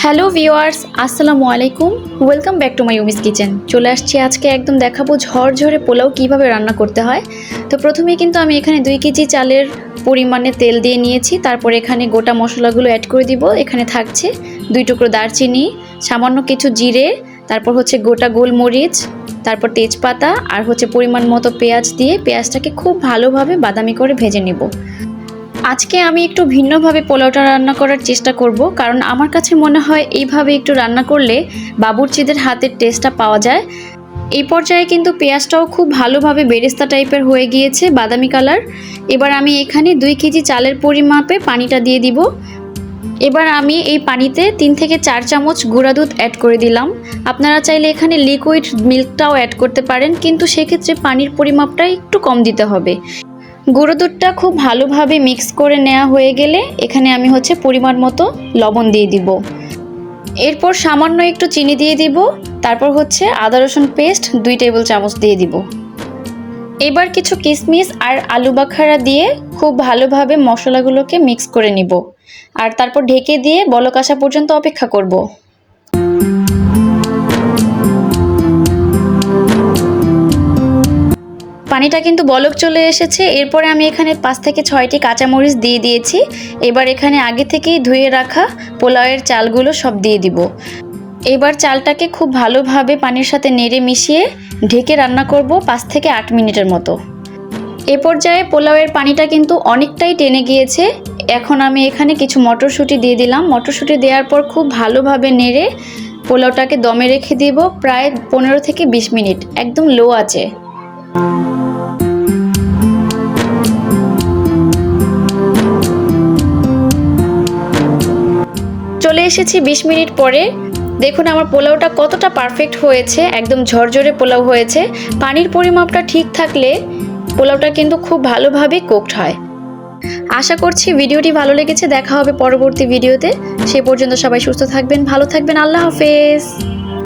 Hello viewers, আসসালামু আলাইকুম। Welcome back to my Umi's kitchen. চলে আসছি আজকে একদম দেখাবো ঝরঝরে পোলাও কিভাবে রান্না করতে হয়। তো প্রথমেই কিন্তু আমি এখানে 2 কেজি চালের পরিমাণে তেল দিয়ে নিয়েছি। তারপর এখানে গোটা মশলাগুলো অ্যাড করে দিব। এখানে থাকছে 2 টুকরো দারচিনি, সামান্য কিছু জিরে, তারপর হচ্ছে গোটা গোলমরিচ, তারপর তেজপাতা আর হচ্ছে পরিমাণ মতো পেঁয়াজ দিয়ে পেঁয়াজটাকে খুব ভালোভাবে বাদামি করে ভেজে নিব। আজকে আমি একটু ভিন্নভাবে পোলাওটা রান্না করার চেষ্টা করব, কারণ আমার কাছে মনে হয় এইভাবে একটু রান্না করলে বাবুর্চিদের হাতের টেস্টটা পাওয়া যায়। এই পর্যায়ে কিন্তু পেঁয়াজটাও খুব ভালোভাবে বেরেস্তা টাইপের হয়ে গিয়েছে, বাদামি কালার। এবার আমি এখানে 2 কেজি চালের পরিমাপে পানিটা দিয়ে দিব। এবার আমি এই পানিতে 3 থেকে 4 চামচ গুঁড়া দুধ অ্যাড করে দিলাম। আপনারা চাইলে এখানে লিকুইড মিল্কটাও অ্যাড করতে পারেন, কিন্তু সেক্ষেত্রে পানির পরিমাপটা একটু কম দিতে হবে। গুঁড়ো দুধটা খুব ভালোভাবে মিক্স করে নেওয়া হয়ে গেলে এখানে আমি হচ্ছে পরিমাণ মতো লবণ দিয়ে দিব। এরপর সামান্য একটু চিনি দিয়ে দিব। তারপর হচ্ছে আদা রসুন পেস্ট 2 টেবিল চামচ দিয়ে দিব। এবার কিছু কিশমিশ আর আলু বাখারা দিয়ে খুব ভালোভাবে মশলাগুলোকে মিক্স করে নিব, আর তারপর ঢেকে দিয়ে বলক আসা পর্যন্ত অপেক্ষা করব। পানিটা কিন্তু বলক চলে এসেছে। এরপরে আমি এখানে 5 থেকে 6টি কাঁচামরিচ দিয়ে দিয়েছি। এবার এখানে আগে থেকেই ধুয়ে রাখা পোলাওয়ের চালগুলো সব দিয়ে দিব। এবার চালটাকে খুব ভালোভাবে পানির সাথে নেড়ে মিশিয়ে ঢেকে রান্না করব 5 থেকে 8 মিনিটের মতো। এ পর্যায়ে পোলাওয়ের পানিটা কিন্তু অনেকটাই টেনে গিয়েছে। এখন আমি এখানে কিছু মটরশুঁটি দিয়ে দিলাম। মটরশুঁটি দেওয়ার পর খুব ভালোভাবে নেড়ে পোলাওটাকে দমে রেখে দিব প্রায় 15 থেকে 20 মিনিট, একদম লো আঁচে। চলে এসেছি 20 মিনিট পরে। দেখুন আমার পোলাওটা কতটা পারফেক্ট হয়েছে, একদম ঝরঝরে পোলাও হয়েছে। পানির পরিমাপটা ঠিক থাকলে পোলাওটা কিন্তু খুব ভালোভাবে কুকড হয়। আশা করছি ভিডিওটি ভালো লেগেছে। দেখা হবে পরবর্তী ভিডিওতে। সে পর্যন্ত সবাই সুস্থ থাকবেন, ভালো থাকবেন। আল্লাহ হাফেজ।